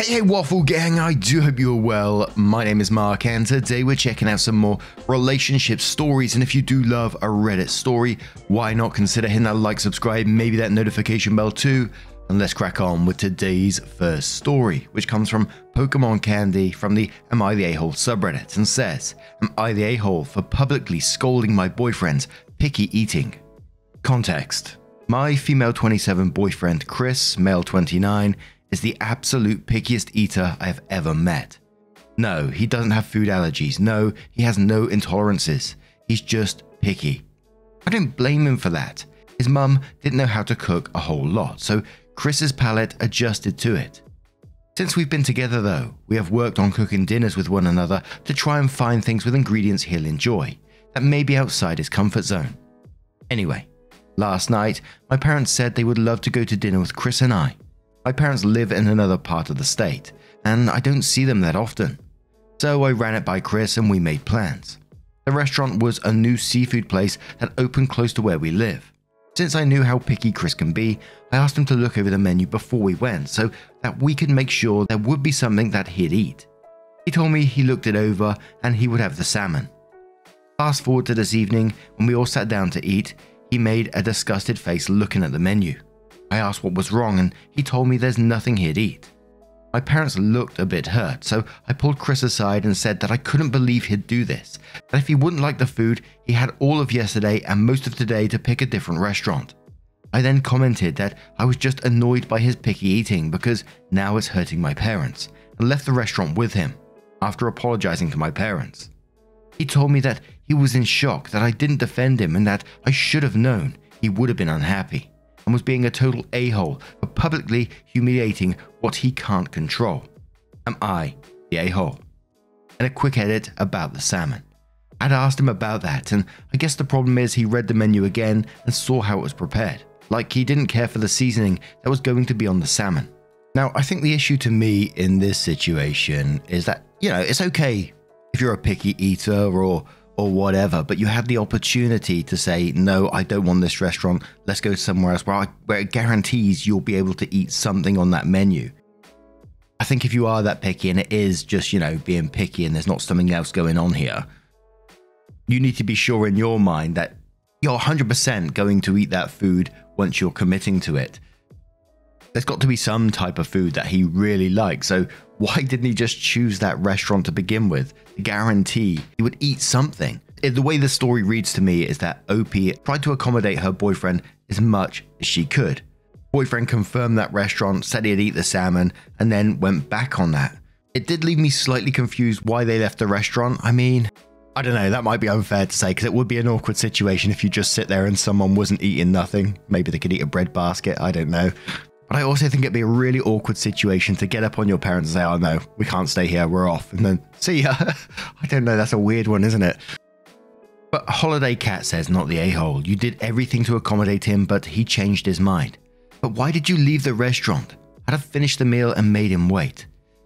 Hey Waffle Gang, I do hope you're well. My name is Mark and today we're checking out some more relationship stories, and if you do love a Reddit story, why not consider hitting that like, subscribe, maybe that notification bell too, and let's crack on with today's first story, which comes from Pokemon Candy from the Am I the A-Hole subreddit and says, Am I the A-Hole for publicly scolding my boyfriend's picky eating? Context: my female 27 boyfriend Chris, male 29, is the absolute pickiest eater I have ever met. No, he doesn't have food allergies. No, he has no intolerances. He's just picky. I don't blame him for that. His mum didn't know how to cook a whole lot, so Chris's palate adjusted to it. Since we've been together though, we have worked on cooking dinners with one another to try and find things with ingredients he'll enjoy, that may be outside his comfort zone. Anyway, last night, my parents said they would love to go to dinner with Chris and I. My parents live in another part of the state, and I don't see them that often. So I ran it by Chris and we made plans. The restaurant was a new seafood place that opened close to where we live. Since I knew how picky Chris can be, I asked him to look over the menu before we went so that we could make sure there would be something that he'd eat. He told me he looked it over and he would have the salmon. Fast forward to this evening, when we all sat down to eat, he made a disgusted face looking at the menu. I asked what was wrong and he told me there's nothing he'd eat. My parents looked a bit hurt, so I pulled Chris aside and said that I couldn't believe he'd do this, that if he wouldn't like the food, he had all of yesterday and most of today to pick a different restaurant. I then commented that I was just annoyed by his picky eating because now it's hurting my parents, and left the restaurant with him, after apologizing to my parents. He told me that he was in shock that I didn't defend him and that I should have known he would have been unhappy, and was being a total a-hole for publicly humiliating what he can't control. Am I the a-hole? And a quick edit about the salmon. I'd asked him about that, and I guess the problem is he read the menu again and saw how it was prepared, like he didn't care for the seasoning that was going to be on the salmon. Now, I think the issue to me in this situation is that, it's okay if you're a picky eater or whatever, but you had the opportunity to say, no, I don't want this restaurant, let's go somewhere else where it guarantees you'll be able to eat something on that menu. I think if you are that picky and it is just, being picky and there's not something else going on here, you need to be sure in your mind that you're 100% going to eat that food once you're committing to it. There's got to be some type of food that he really likes, so why didn't he just choose that restaurant to begin with to guarantee he would eat something? The way the story reads to me is that OP tried to accommodate her boyfriend as much as she could. Boyfriend confirmed that restaurant, said he'd eat the salmon, and then went back on that. It did leave me slightly confused why they left the restaurant. I mean, I don't know, that might be unfair to say because it would be an awkward situation if you just sit there and someone wasn't eating nothing. Maybe they could eat a bread basket, I don't know. But I also think it'd be a really awkward situation to get up on your parents and say, oh no, we can't stay here, we're off, and then see ya. I don't know, that's a weird one, isn't it? But Holiday Cat says, not the a-hole. You did everything to accommodate him, but he changed his mind. But why did you leave the restaurant? I'd have finished the meal and made him wait.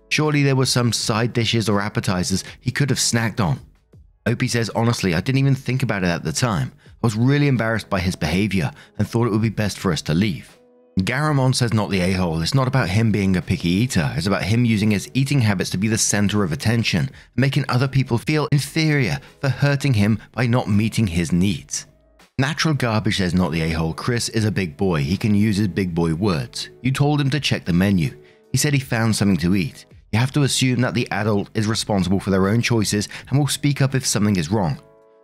Surely there were some side dishes or appetizers he could have snacked on. Opie says, honestly, I didn't even think about it at the time. I was really embarrassed by his behavior and thought it would be best for us to leave. Garamond says, not the a-hole. It's not about him being a picky eater. It's about him using his eating habits to be the center of attention, making other people feel inferior for hurting him by not meeting his needs. Natural Garbage says, not the a-hole. Chris is a big boy. He can use his big boy words. You told him to check the menu. He said he found something to eat. You have to assume that the adult is responsible for their own choices and will speak up if something is wrong.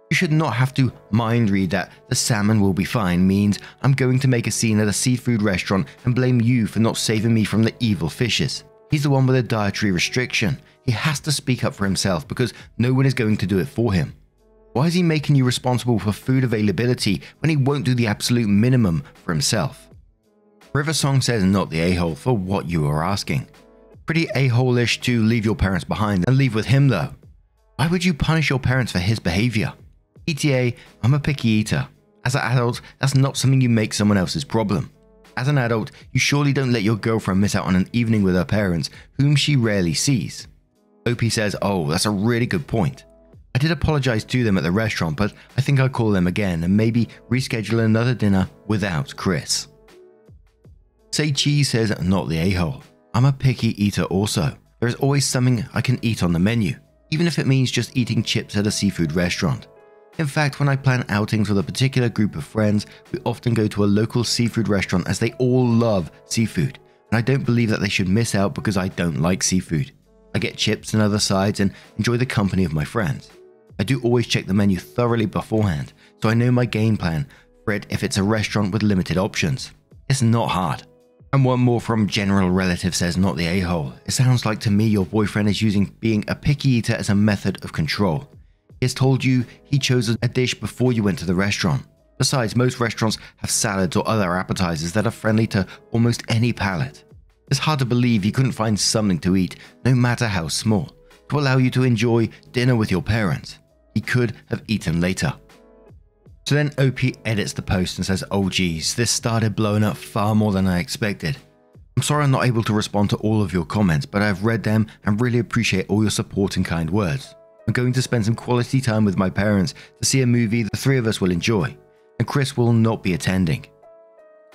You should not have to mind read that the salmon will be fine means I'm going to make a scene at a seafood restaurant and blame you for not saving me from the evil fishes. He's the one with a dietary restriction. He has to speak up for himself because no one is going to do it for him. Why is he making you responsible for food availability when he won't do the absolute minimum for himself? Riversong says, not the a-hole for what you are asking. Pretty a-hole-ish to leave your parents behind and leave with him though. Why would you punish your parents for his behavior? ETA, I'm a picky eater. As an adult, that's not something you make someone else's problem. As an adult, you surely don't let your girlfriend miss out on an evening with her parents, whom she rarely sees. OP says, oh, that's a really good point. I did apologize to them at the restaurant, but I think I'll call them again and maybe reschedule another dinner without Chris. Say Cheese says, not the a-hole. I'm a picky eater also. There is always something I can eat on the menu, even if it means just eating chips at a seafood restaurant. In fact, when I plan outings with a particular group of friends, we often go to a local seafood restaurant as they all love seafood, and I don't believe that they should miss out because I don't like seafood. I get chips and other sides and enjoy the company of my friends. I do always check the menu thoroughly beforehand, so I know my game plan for it if it's a restaurant with limited options. It's not hard. And one more from General Relative says, not the a-hole. It sounds like to me your boyfriend is using being a picky eater as a method of control. He has told you he chose a dish before you went to the restaurant. Besides, most restaurants have salads or other appetizers that are friendly to almost any palate. It's hard to believe he couldn't find something to eat, no matter how small, to allow you to enjoy dinner with your parents. He could have eaten later. So then OP edits the post and says, oh geez, this started blowing up far more than I expected. I'm sorry I'm not able to respond to all of your comments, but I've read them and really appreciate all your support and kind words. I'm going to spend some quality time with my parents to see a movie the three of us will enjoy, and Chris will not be attending.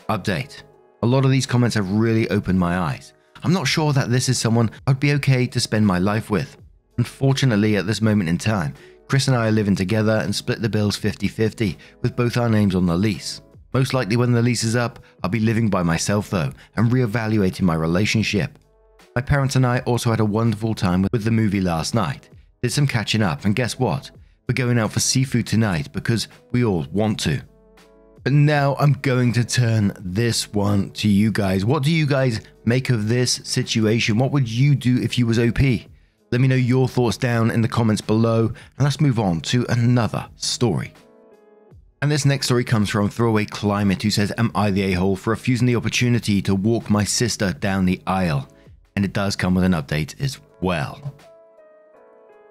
Update. A lot of these comments have really opened my eyes. I'm not sure that this is someone I'd be okay to spend my life with. Unfortunately, at this moment in time, Chris and I are living together and split the bills 50-50 with both our names on the lease. Most likely when the lease is up, I'll be living by myself though and reevaluating my relationship. My parents and I also had a wonderful time with the movie last night. Did some catching up, and guess what? We're going out for seafood tonight because we all want to. But now I'm going to turn this one to you guys. What do you guys make of this situation? What would you do if you was OP? Let me know your thoughts down in the comments below, and let's move on to another story. And this next story comes from Throwaway Climate, who says, am I the a-hole for refusing the opportunity to walk my sister down the aisle? And it does come with an update as well.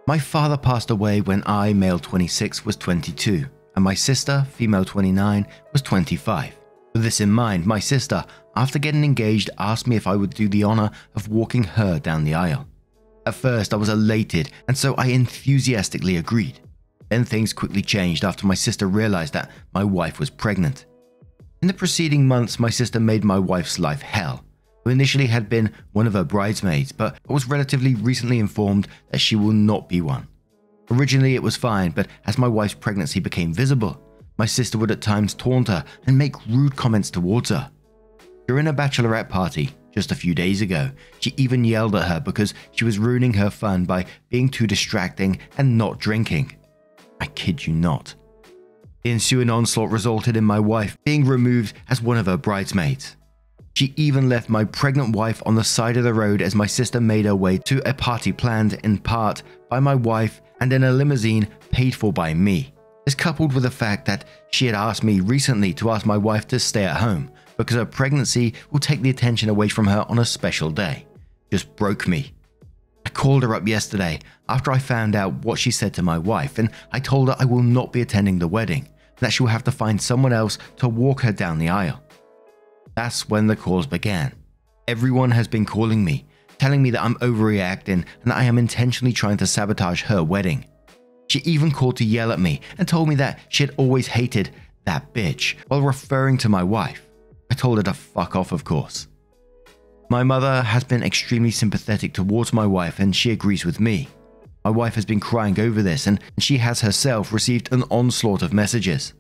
My father passed away when I, male 26, was 22, and my sister, female 29, was 25. With this in mind, my sister, after getting engaged, asked me if I would do the honor of walking her down the aisle. At first, I was elated, and so I enthusiastically agreed. Then things quickly changed after my sister realized that my wife was pregnant. In the preceding months, my sister made my wife's life hell, who initially had been one of her bridesmaids, but was relatively recently informed that she will not be one. Originally it was fine, but as my wife's pregnancy became visible, my sister would at times taunt her and make rude comments towards her. During a bachelorette party, just a few days ago, she even yelled at her because she was ruining her fun by being too distracting and not drinking. I kid you not. The ensuing onslaught resulted in my wife being removed as one of her bridesmaids. She even left my pregnant wife on the side of the road as my sister made her way to a party planned in part by my wife and in a limousine paid for by me. This, coupled with the fact that she had asked me recently to ask my wife to stay at home because her pregnancy will take the attention away from her on a special day, just broke me. I called her up yesterday after I found out what she said to my wife, and I told her I will not be attending the wedding and that she will have to find someone else to walk her down the aisle. That's when the calls began. Everyone has been calling me, telling me that I'm overreacting and that I am intentionally trying to sabotage her wedding. She even called to yell at me and told me that she had always hated that bitch while referring to my wife. I told her to fuck off, of course. My mother has been extremely sympathetic towards my wife and she agrees with me. My wife has been crying over this and she has herself received an onslaught of messages.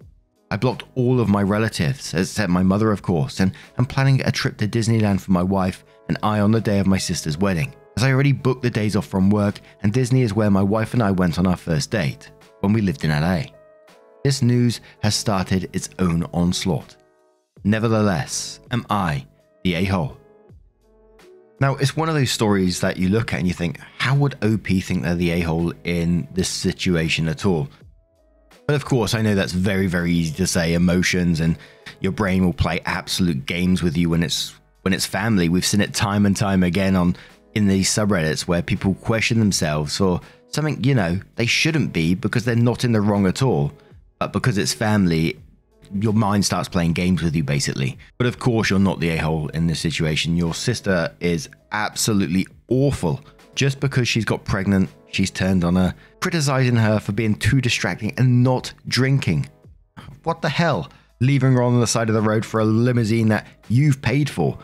I blocked all of my relatives, except my mother of course, and I'm planning a trip to Disneyland for my wife and I on the day of my sister's wedding, as I already booked the days off from work and Disney is where my wife and I went on our first date, when we lived in LA. This news has started its own onslaught. Nevertheless, am I the a-hole? Now, it's one of those stories that you look at and you think, how would OP think they're the a-hole in this situation at all? But of course, I know that's very, very easy to say, emotions, and your brain will play absolute games with you when it's family. We've seen it time and time again in these subreddits where people question themselves for something, they shouldn't be because they're not in the wrong at all. But because it's family, your mind starts playing games with you, basically. But of course, you're not the a-hole in this situation. Your sister is absolutely awful. Just because she's got pregnant, she's turned on her, criticizing her for being too distracting and not drinking. What the hell? Leaving her on the side of the road for a limousine that you've paid for.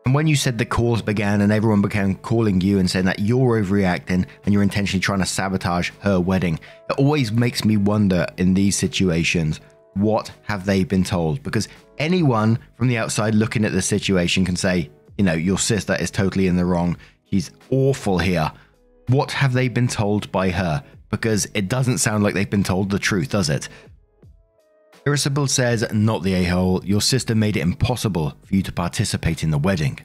And when you said the calls began and everyone began calling you and saying that you're overreacting and you're intentionally trying to sabotage her wedding, it always makes me wonder in these situations, what have they been told? Because anyone from the outside looking at the situation can say, you know, your sister is totally in the wrong. She's awful here. What have they been told by her? Because it doesn't sound like they've been told the truth, does it? Irascible says, not the a-hole, your sister made it impossible for you to participate in the wedding.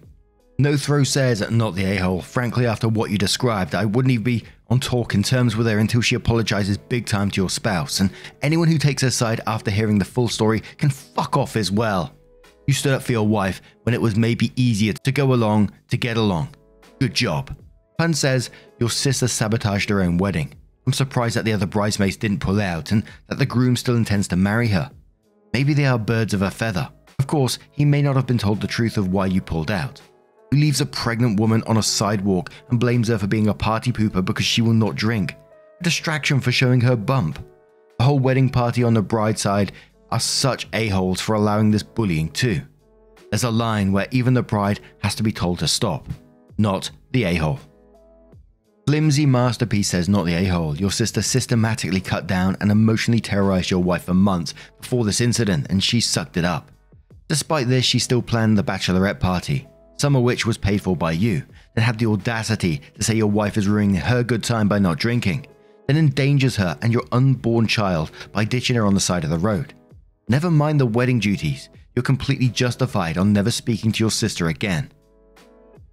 No Throw says, not the a-hole, frankly after what you described, I wouldn't even be on talking terms with her until she apologizes big time to your spouse, and anyone who takes her side after hearing the full story can fuck off as well. You stood up for your wife when it was maybe easier to go along to get along. Good job. Pun says, your sister sabotaged her own wedding. I'm surprised that the other bridesmaids didn't pull out and that the groom still intends to marry her. Maybe they are birds of a feather. Of course, he may not have been told the truth of why you pulled out. Who leaves a pregnant woman on a sidewalk and blames her for being a party pooper because she will not drink? A distraction for showing her bump. The whole wedding party on the bride's side are such a-holes for allowing this bullying too. There's a line where even the bride has to be told to stop. Not the a-hole. Flimsy Masterpiece says, not the a-hole. Your sister systematically cut down and emotionally terrorized your wife for months before this incident, and she sucked it up. Despite this, she still planned the bachelorette party, some of which was paid for by you, then had the audacity to say your wife is ruining her good time by not drinking, then endangers her and your unborn child by ditching her on the side of the road. Never mind the wedding duties, you're completely justified on never speaking to your sister again.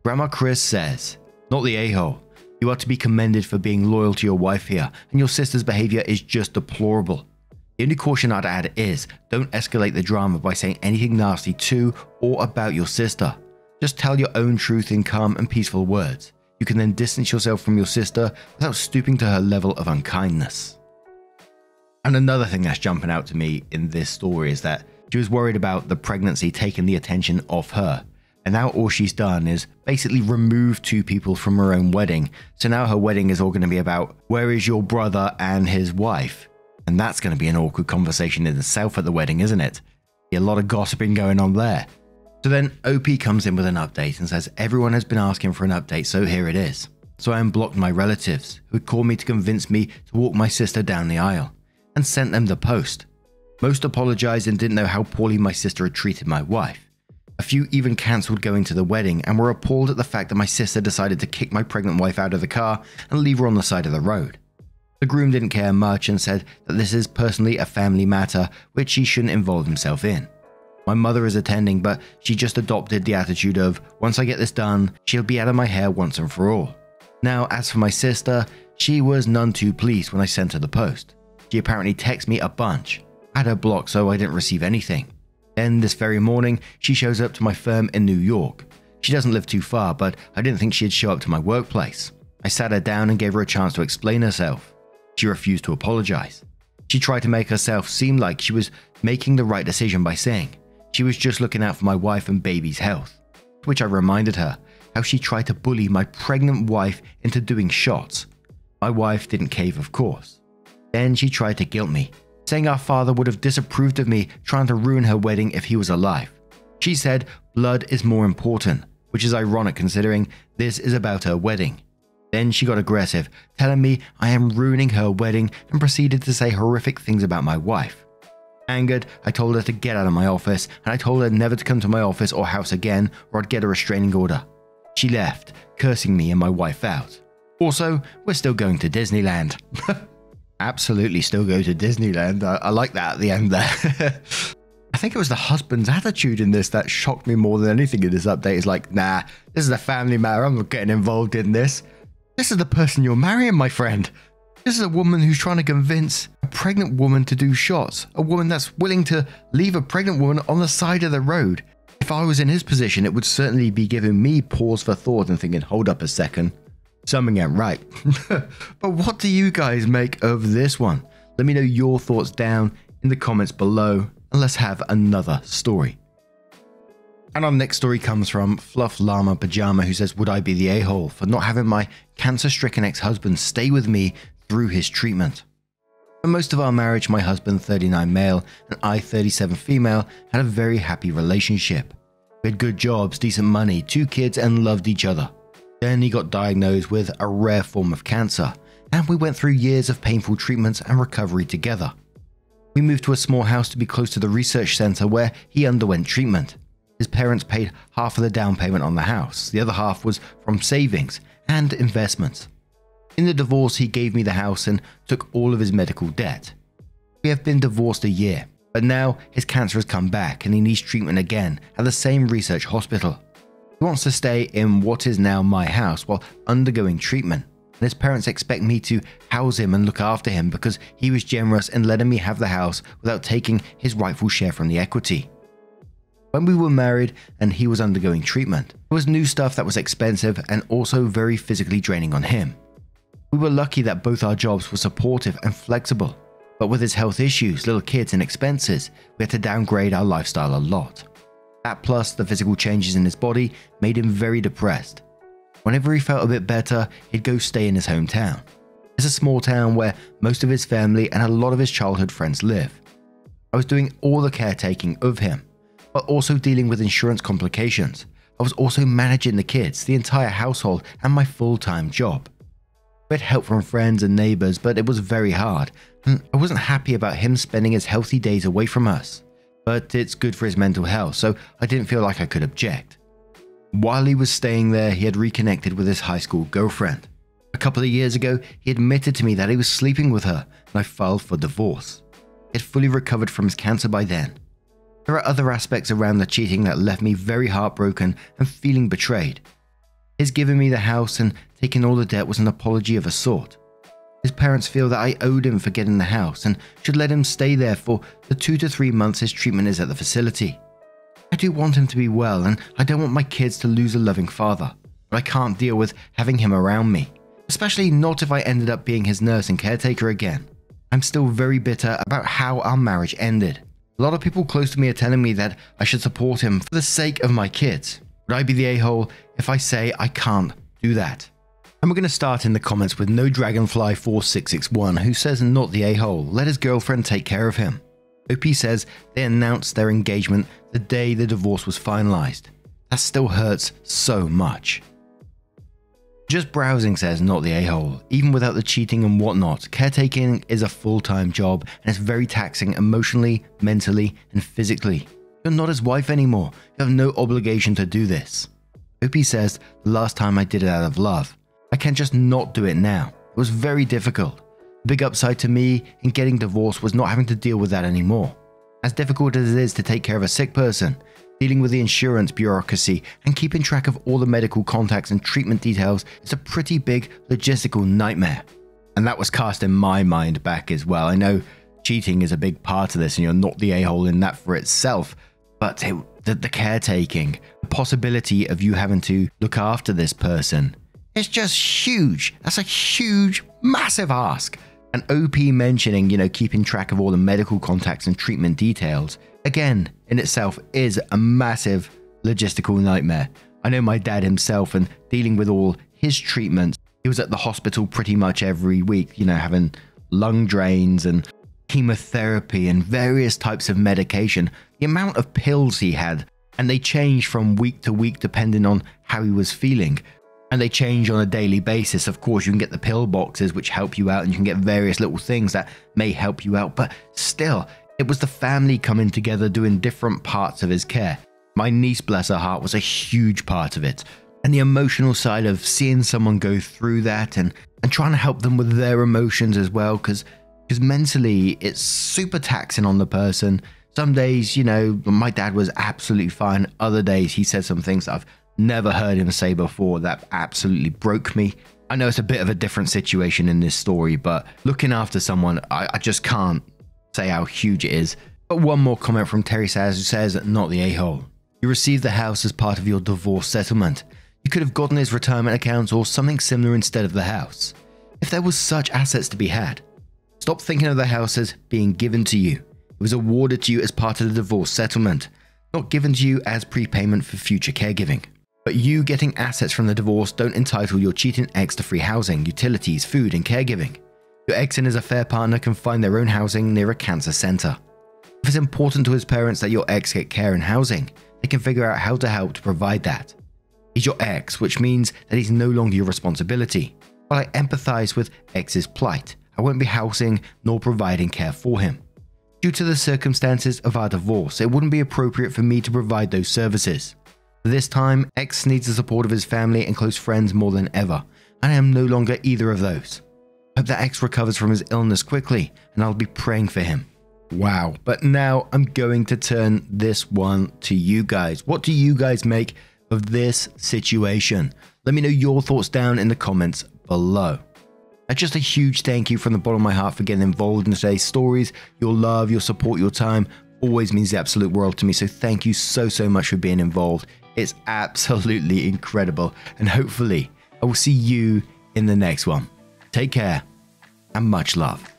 Grandma Chris says, not the a-hole. You are to be commended for being loyal to your wife here, and your sister's behavior is just deplorable. The only caution I'd add is, don't escalate the drama by saying anything nasty to or about your sister. Just tell your own truth in calm and peaceful words. You can then distance yourself from your sister without stooping to her level of unkindness. And another thing that's jumping out to me in this story is that she was worried about the pregnancy taking the attention off her. And now all she's done is basically remove two people from her own wedding. So now her wedding is all going to be about where is your brother and his wife. And that's going to be an awkward conversation in itself at the wedding, isn't it? Be a lot of gossiping going on there. So then OP comes in with an update and says everyone has been asking for an update, so here it is. So I unblocked my relatives who had called me to convince me to walk my sister down the aisle and sent them the post. Most apologized and didn't know how poorly my sister had treated my wife. A few even cancelled going to the wedding and were appalled at the fact that my sister decided to kick my pregnant wife out of the car and leave her on the side of the road. The groom didn't care much and said that this is personally a family matter which he shouldn't involve himself in. My mother is attending, but she just adopted the attitude of, once I get this done, she'll be out of my hair once and for all. Now, as for my sister, she was none too pleased when I sent her the post. She apparently texted me a bunch. I had her blocked so I didn't receive anything. Then this very morning, she shows up to my firm in New York. She doesn't live too far, but I didn't think she'd show up to my workplace. I sat her down and gave her a chance to explain herself. She refused to apologize. She tried to make herself seem like she was making the right decision by saying she was just looking out for my wife and baby's health, to which I reminded her how she tried to bully my pregnant wife into doing shots. My wife didn't cave, of course. Then she tried to guilt me, saying our father would have disapproved of me trying to ruin her wedding if he was alive. She said blood is more important, which is ironic considering this is about her wedding. Then she got aggressive, telling me I am ruining her wedding and proceeded to say horrific things about my wife. Angered, I told her to get out of my office and I told her never to come to my office or house again or I'd get a restraining order. She left, cursing me and my wife out. Also, we're still going to Disneyland. Absolutely still go to Disneyland. I like that at the end there. I think it was the husband's attitude in this that shocked me more than anything in this update. It's like, nah, this is a family matter. I'm not getting involved in this. This is the person you're marrying, my friend. This is a woman who's trying to convince a pregnant woman to do shots. A woman that's willing to leave a pregnant woman on the side of the road. If I was in his position, it would certainly be giving me pause for thought and thinking, hold up a second. Something ain't right. But what do you guys make of this one? Let me know your thoughts down in the comments below and let's have another story. And our next story comes from Fluff Llama Pajama, who says, would I be the a-hole for not having my cancer-stricken ex-husband stay with me through his treatment? For most of our marriage, my husband, 39 male, and I, 37 female, had a very happy relationship. We had good jobs, decent money, 2 kids, and loved each other. Then he got diagnosed with a rare form of cancer, and we went through years of painful treatments and recovery together. We moved to a small house to be close to the research center where he underwent treatment. His parents paid half of the down payment on the house. The other half was from savings and investments. In the divorce, he gave me the house and took all of his medical debt. We have been divorced a year, but now his cancer has come back and he needs treatment again at the same research hospital. He wants to stay in what is now my house while undergoing treatment. And his parents expect me to house him and look after him because he was generous in letting me have the house without taking his rightful share from the equity. When we were married and he was undergoing treatment, there was new stuff that was expensive and also very physically draining on him. We were lucky that both our jobs were supportive and flexible, but with his health issues, little kids and expenses, we had to downgrade our lifestyle a lot. That plus the physical changes in his body made him very depressed. Whenever he felt a bit better, he'd go stay in his hometown. It's a small town where most of his family and a lot of his childhood friends live. I was doing all the caretaking of him, but also dealing with insurance complications. I was also managing the kids, the entire household, and my full-time job. We had help from friends and neighbors, but it was very hard, and I wasn't happy about him spending his healthy days away from us. But it's good for his mental health, so I didn't feel like I could object. While he was staying there, he had reconnected with his high school girlfriend. A couple of years ago, he admitted to me that he was sleeping with her, and I filed for divorce. He had fully recovered from his cancer by then. There are other aspects around the cheating that left me very heartbroken and feeling betrayed. His giving me the house and taking all the debt was an apology of a sort. His parents feel that I owed him for getting the house and should let him stay there for the 2 to 3 months his treatment is at the facility. I do want him to be well, and I don't want my kids to lose a loving father, but I can't deal with having him around me, especially not if I ended up being his nurse and caretaker again. I'm still very bitter about how our marriage ended. A lot of people close to me are telling me that I should support him for the sake of my kids. Would I be the a-hole if I say I can't do that? And we're going to start in the comments with No Dragonfly 4661, who says not the a-hole, let his girlfriend take care of him. OP says they announced their engagement the day the divorce was finalized. That still hurts so much. Just Browsing says not the a-hole. Even without the cheating and whatnot, caretaking is a full-time job and it's very taxing emotionally, mentally, and physically. You're not his wife anymore. You have no obligation to do this. OP says the last time I did it out of love. I can't just not do it now. It was very difficult. The big upside to me in getting divorced was not having to deal with that anymore. As difficult as it is to take care of a sick person, dealing with the insurance bureaucracy and keeping track of all the medical contacts and treatment details is a pretty big logistical nightmare. And that was cast in my mind back as well. I know cheating is a big part of this and you're not the a-hole in that for itself, but the caretaking, the possibility of you having to look after this person, it's just huge. That's a huge, massive ask. And OP mentioning, keeping track of all the medical contacts and treatment details, again, in itself is a massive logistical nightmare. I know my dad himself and dealing with all his treatments, he was at the hospital pretty much every week, having lung drains and chemotherapy and various types of medication. The amount of pills he had, and they changed from week to week depending on how he was feeling. And they change on a daily basis. Of course, you can get the pill boxes which help you out and you can get various little things that may help you out. But still, it was the family coming together doing different parts of his care. My niece, bless her heart, was a huge part of it. And the emotional side of seeing someone go through that and trying to help them with their emotions as well. Because mentally, it's super taxing on the person. Some days, my dad was absolutely fine. Other days, he said some things that I've never heard him say before that absolutely broke me. I know it's a bit of a different situation in this story, but looking after someone, I just can't say how huge it is. But one more comment from Terry Sayers, who says, not the a-hole. You received the house as part of your divorce settlement. You could have gotten his retirement accounts or something similar instead of the house. If there was such assets to be had, stop thinking of the house as being given to you. It was awarded to you as part of the divorce settlement, not given to you as prepayment for future caregiving. But you getting assets from the divorce don't entitle your cheating ex to free housing, utilities, food, and caregiving. Your ex and his affair partner can find their own housing near a cancer center. If it's important to his parents that your ex get care and housing, they can figure out how to help to provide that. He's your ex, which means that he's no longer your responsibility. While I empathize with ex's plight, I won't be housing nor providing care for him. Due to the circumstances of our divorce, it wouldn't be appropriate for me to provide those services. This time, ex needs the support of his family and close friends more than ever, and I am no longer either of those. I hope that ex recovers from his illness quickly, and I'll be praying for him. Wow, but now I'm going to turn this one to you guys. What do you guys make of this situation? Let me know your thoughts down in the comments below. And just a huge thank you from the bottom of my heart for getting involved in today's stories. Your love, your support, your time always means the absolute world to me. So thank you so much for being involved. It's absolutely incredible. And hopefully I will see you in the next one. Take care and much love.